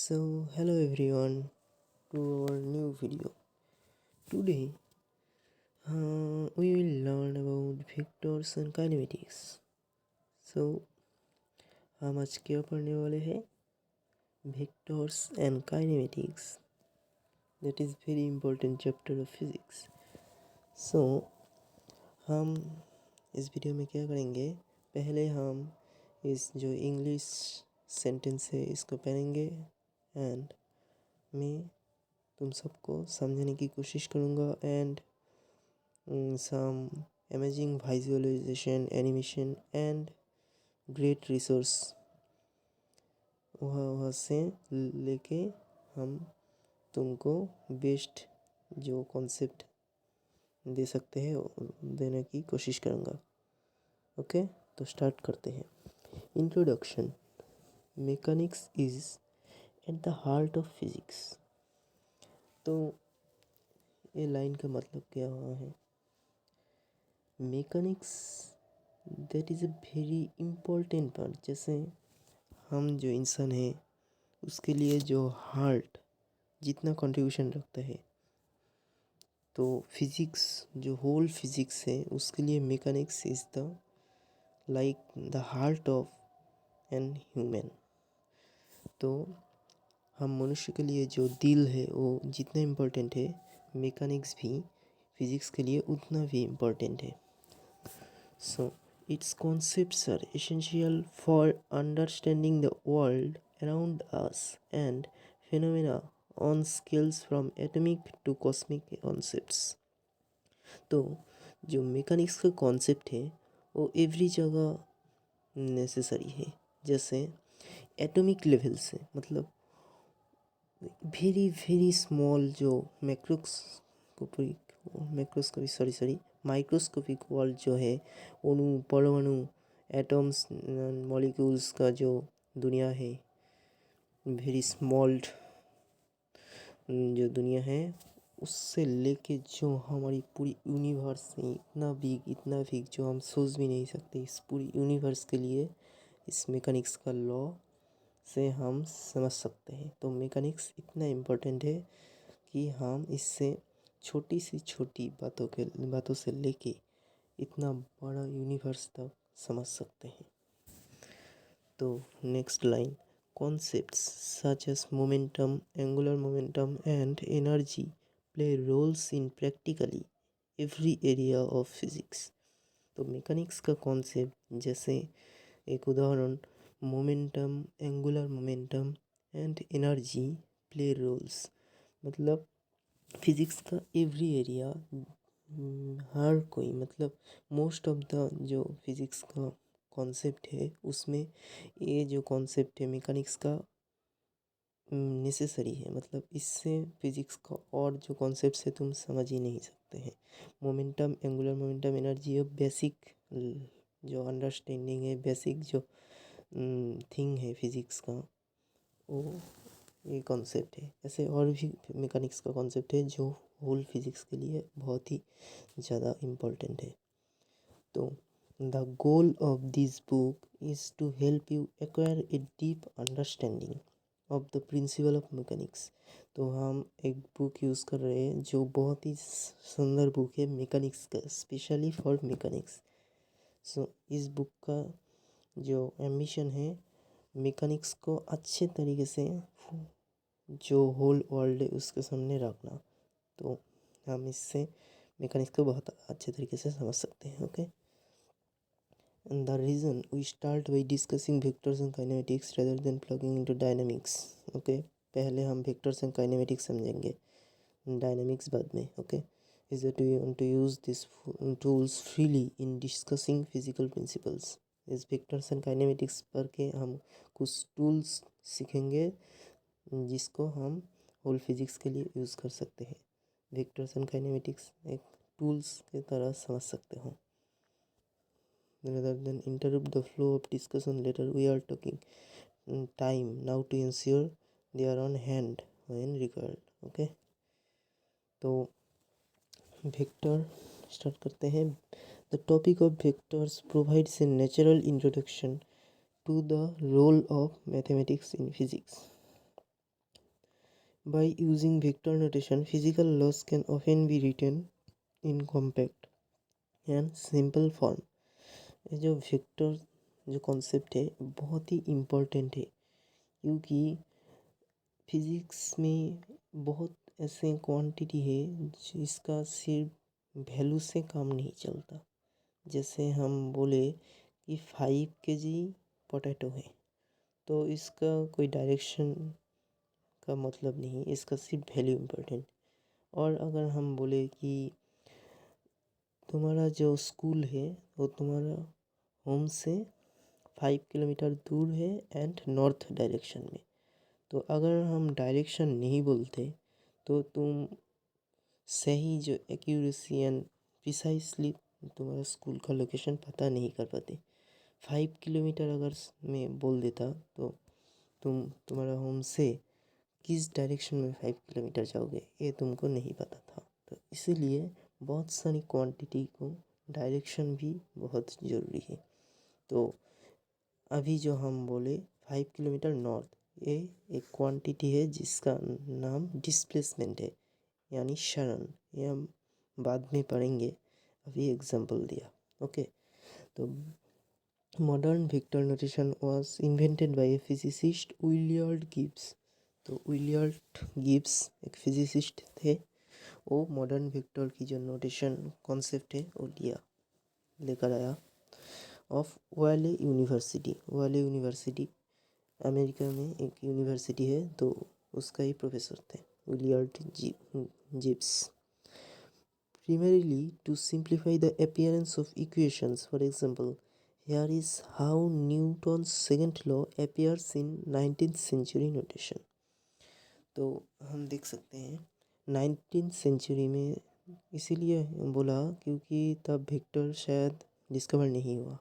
Hello everyone to our new video. Today, we will learn about vectors and kinematics. हम आज क्या पढ़ने वाले हैं? Vectors and kinematics. That is very important chapter of physics. हम इस वीडियो में क्या करेंगे? पहले हम इस जो इंग्लिश सेंटेंस है इसको पढ़ेंगे एंड मैं तुम सबको समझने की कोशिश करूँगा and some amazing visualisation animation and great resource वहाँ से लेके हम तुमको बेस्ट जो कॉन्सेप्ट दे सकते हैं देने की कोशिश करूँगा. ओके, तो स्टार्ट करते हैं. Introduction. Mechanics is at the heart of physics. तो ये लाइन का मतलब क्या हुआ है? Mechanics that is a very important part. जैसे हम जो इंसान है उसके लिए जो हार्ट जितना कंट्रीब्यूशन रखता है, तो फिज़िक्स जो होल फिज़िक्स है उसके लिए mechanics is the like the heart of an human. तो हम मनुष्य के लिए जो दिल है वो जितना इम्पोर्टेंट है, मैकेनिक्स भी फिज़िक्स के लिए उतना भी इम्पोर्टेंट है. So, its concepts are essential for understanding the world around us and phenomena on scales from atomic to cosmic concepts. तो जो मैकेनिक्स का कॉन्सेप्ट है वो एवरी जगह नेसेसरी है. जैसे एटॉमिक लेवल से मतलब वेरी स्मॉल जो माइक्रोस्कोपिक वर्ल्ड जो है, अणु परमाणु एटम्स मॉलिक्यूल्स का जो दुनिया है, वेरी स्मॉल जो दुनिया है, उससे लेके जो हमारी पूरी यूनिवर्स है इतना बिग जो हम सोच भी नहीं सकते. इस पूरी यूनिवर्स के लिए इस मैकेनिक्स का लॉ से हम समझ सकते हैं. तो मैकेनिक्स इतना इम्पोर्टेंट है कि हम इससे छोटी से छोटी बातों से लेके इतना बड़ा यूनिवर्स तक समझ सकते हैं. तो next line. Concepts such as momentum, angular momentum and energy play roles in practically every area of physics. तो मैकेनिक्स का कॉन्सेप्ट जैसे एक उदाहरण, momentum, angular momentum and energy play roles, मतलब फिज़िक्स का एवरी एरिया, हर कोई मतलब मोस्ट ऑफ द जो फिज़िक्स का कॉन्सेप्ट है उसमें ये जो कॉन्सेप्ट है मैकेनिक्स का नेसेसरी है. मतलब इससे फिज़िक्स का और जो कॉन्सेप्ट्स है तुम समझ ही नहीं सकते हैं. मोमेंटम, एंगुलर मोमेंटम, एनर्जी, ये बेसिक जो अंडरस्टैंडिंग है, बेसिक जो थिंग है फिज़िक्स का, वो ये कॉन्सेप्ट है. ऐसे और भी मैकेनिक्स का कॉन्सेप्ट है जो होल फिज़िक्स के लिए बहुत ही ज़्यादा इम्पोर्टेंट है. तो the goal of this book is to help you acquire a deep understanding of the principle of mechanics. तो हम एक बुक यूज़ कर रहे हैं जो बहुत ही सुंदर बुक है मैकेनिक्स का, स्पेशली फॉर मैकेनिक्स. सो इस बुक का जो एम्बिशन है मैकेनिक्स को अच्छे तरीके से जो होल वर्ल्ड है उसके सामने रखना. तो हम इससे मैकेनिक्स को बहुत अच्छे तरीके से समझ सकते हैं. Okay, the reason we start by discussing vectors and kinematics rather than plugging into dynamics. Okay, पहले हम वेक्टर्स एंड काइनेमेटिक्स समझेंगे, डायनामिक्स बाद में. Okay, is that we want to use this tools freely in discussing physical principles. इस vectors and kinematics पढ़ के हम कुछ टूल्स सीखेंगे जिसको हम होल फिज़िक्स के लिए यूज़ कर सकते हैं. वेक्टर्स एंड काइनेमेटिक्स एक टूल्स की तरह समझ सकते हो. Rather than interrupt the flow of discussion later, we are taking time now to ensure they are on hand when required. Okay, तो वेक्टर स्टार्ट करते हैं. The topic of vectors provides a natural introduction to the role of mathematics in physics. By using vector notation, physical laws can often be written in compact and simple form. ये जो vector जो concept है बहुत ही important है, क्योंकि physics में बहुत ऐसे क्वांटिटी है जिसका सिर्फ वैल्यू से काम नहीं चलता। जैसे हम बोले कि 5 kg पोटैटो है, तो इसका कोई डायरेक्शन का मतलब नहीं, इसका सिर्फ वैल्यू इम्पोर्टेंट। और अगर हम बोले कि तुम्हारा जो स्कूल है वो तुम्हारा होम से 5 किलोमीटर दूर है एंड नॉर्थ डायरेक्शन में, तो अगर हम डायरेक्शन नहीं बोलते तो तुम सही जो एक्यूरेसी एंड प्रिसाइसली तुम्हारा स्कूल का लोकेशन पता नहीं कर पाते। 5 किलोमीटर अगर मैं बोल देता तो तुम्हारा होम से किस डायरेक्शन में 5 किलोमीटर जाओगे ये तुमको नहीं पता था। तो इसीलिए बहुत सारी क्वांटिटी को डायरेक्शन भी बहुत ज़रूरी है। तो अभी जो हम बोले 5 किलोमीटर नॉर्थ, ये एक क्वांटिटी है जिसका नाम डिस्प्लेसमेंट है, यानी क्षरण। ये हम बाद में पढ़ेंगे, अभी एग्जांपल दिया। ओके, तो modern vector notation was invented by A physicist Willard Gibbs. तो विलियर्ड गिब्स एक फिजिसिस्ट थे, वो मॉडर्न वेक्टर की जो नोटेशन कॉन्सेप्ट है वो लेकर आया ऑफ वाले यूनिवर्सिटी। वाले यूनिवर्सिटी अमेरिका में एक यूनिवर्सिटी है, तो उसका ही प्रोफेसर थे Willard Gibbs. Primarily to simplify the appearance of equations. For example, here is how Newton's second law appears in 19th century notation. तो हम देख सकते हैं 19th सेंचुरी में इसीलिए बोला क्योंकि तब वेक्टर शायद डिस्कवर नहीं हुआ।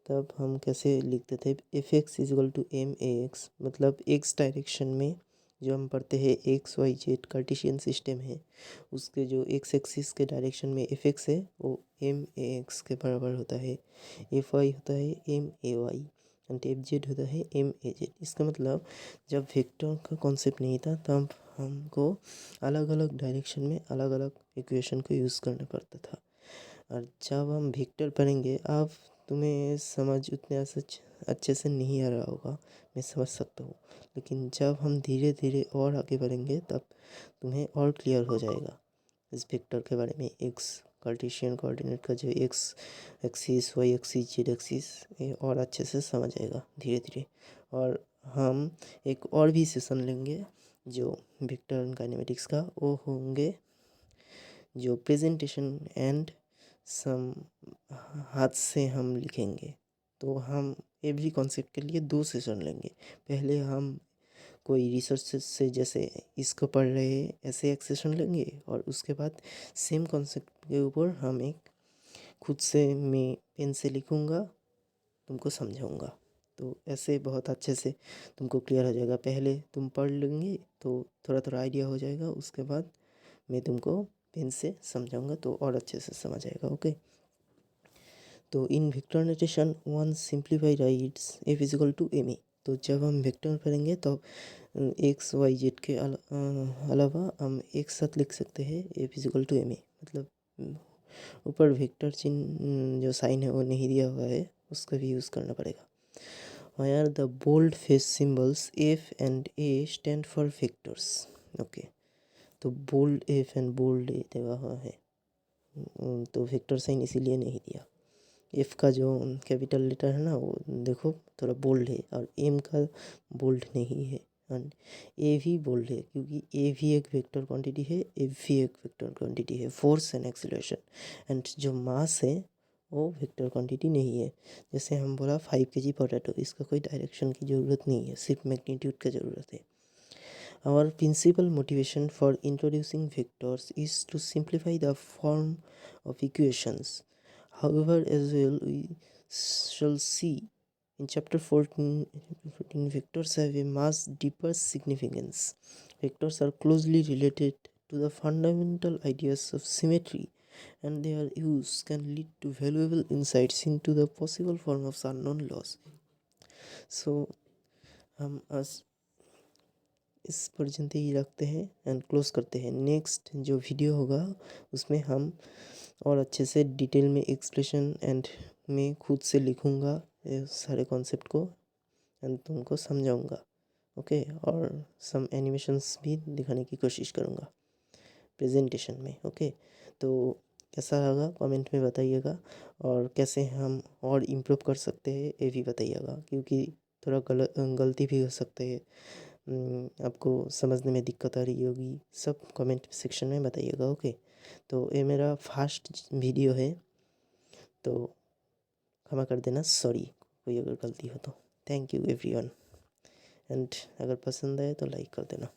तब हम कैसे लिखते थे, F X equal to M A X, मतलब एक्स डायरेक्शन में जो हम पढ़ते हैं X Y Z Cartesian system है, उसके जो एक्स एक्सिस के डायरेक्शन में एफ एक्स है वो एम ए एक्स के बराबर होता है, एफ वाई होता है M A Y and F Z होता है एम ए जेड। इसका मतलब जब वेक्टर का कॉन्सेप्ट नहीं था तब हमको अलग अलग डायरेक्शन में अलग अलग इक्वेशन को यूज़ करना पड़ता था। और जब हम वेक्टर पढ़ेंगे, अब तुम्हें समझ उतने अच्छे से नहीं आ रहा होगा, मैं समझ सकता हूँ, लेकिन जब हम धीरे धीरे और आगे बढ़ेंगे तब तुम्हें और क्लियर हो जाएगा इस वेक्टर के बारे में। एक्स कार्टेशियन कोऑर्डिनेट का जो X axis Y axis Z axis, ये और अच्छे से समझ आएगा धीरे धीरे। और हम एक और भी सेशन लेंगे जो वेक्टर एंड काइनेमेटिक्स का, वो होंगे जो प्रेजेंटेशन एंड सम हाथ से हम लिखेंगे। तो हम एवरी कॉन्सेप्ट के लिए 2 सेशन लेंगे। पहले हम कोई रिसर्च से जैसे इसको पढ़ रहे हैं ऐसे एक सेशन लेंगे, और उसके बाद सेम कॉन्सेप्ट के ऊपर हम एक खुद से मैं पेन से लिखूँगा, तुमको समझाऊँगा। तो ऐसे बहुत अच्छे से तुमको क्लियर हो जाएगा। पहले तुम पढ़ लेंगे तो थोड़ा थोड़ा आइडिया हो जाएगा, उसके बाद मैं तुमको पेन से समझाऊँगा तो और अच्छे से समझ आएगा। ओके, तो in vector notation one simplify writes F is equal to M A. तो जब हम वेक्टर करेंगे तो एक्स वाई जेड के अलावा हम एक साथ लिख सकते हैं F is equal to M A, मतलब ऊपर वेक्टर चिन्ह जो साइन है वो नहीं दिया हुआ है, उसका भी यूज़ करना पड़ेगा। where the bold face symbols F and A stand for vectors. Okay, तो बोल्ड एफ एंड बोल्ड ए दिया हुआ है, तो वेक्टर साइन इसीलिए नहीं दिया। एफ का जो कैपिटल लेटर है ना वो देखो थोड़ा बोल्ड है, और एम का बोल्ड नहीं है, एंड ए भी बोल्ड है क्योंकि ए भी एक वेक्टर क्वांटिटी है, एफ भी एक वेक्टर क्वांटिटी है। फोर्स एंड एक्सीलरेशन एंड जो मास है वो वेक्टर क्वांटिटी नहीं है। जैसे हम बोला 5 kg पोटैटो, इसका कोई डायरेक्शन की ज़रूरत नहीं है, सिर्फ मैग्नीट्यूड का ज़रूरत है। Our principal motivation for introducing vectors is to simplify the form of equations. However, as well, we shall see in chapter 14, vectors have a much deeper significance. Vectors are closely related to the fundamental ideas of symmetry, and their use can lead to valuable insights into the possible form of unknown laws. So, as इस पर्यंत ही रखते हैं and close करते हैं। Next जो video होगा उसमें हम और अच्छे से डिटेल में एक्सप्लेशन एंड मैं खुद से लिखूँगा ये सारे कॉन्सेप्ट को एंड तुमको समझाऊँगा। ओके, और सम एनिमेशंस भी दिखाने की कोशिश करूँगा प्रेजेंटेशन में। ओके, तो कैसा लगा कमेंट में बताइएगा, और कैसे हम और इम्प्रूव कर सकते हैं ये भी बताइएगा, क्योंकि थोड़ा गलती भी हो सकते हैं। आपको समझने में दिक्कत आ रही होगी, सब कमेंट सेक्शन में बताइएगा। ओके, तो ये मेरा फर्स्ट वीडियो है, तो क्षमा कर देना, सॉरी कोई अगर गलती हो तो। थैंक यू एवरीवन, एंड अगर पसंद आए तो लाइक कर देना।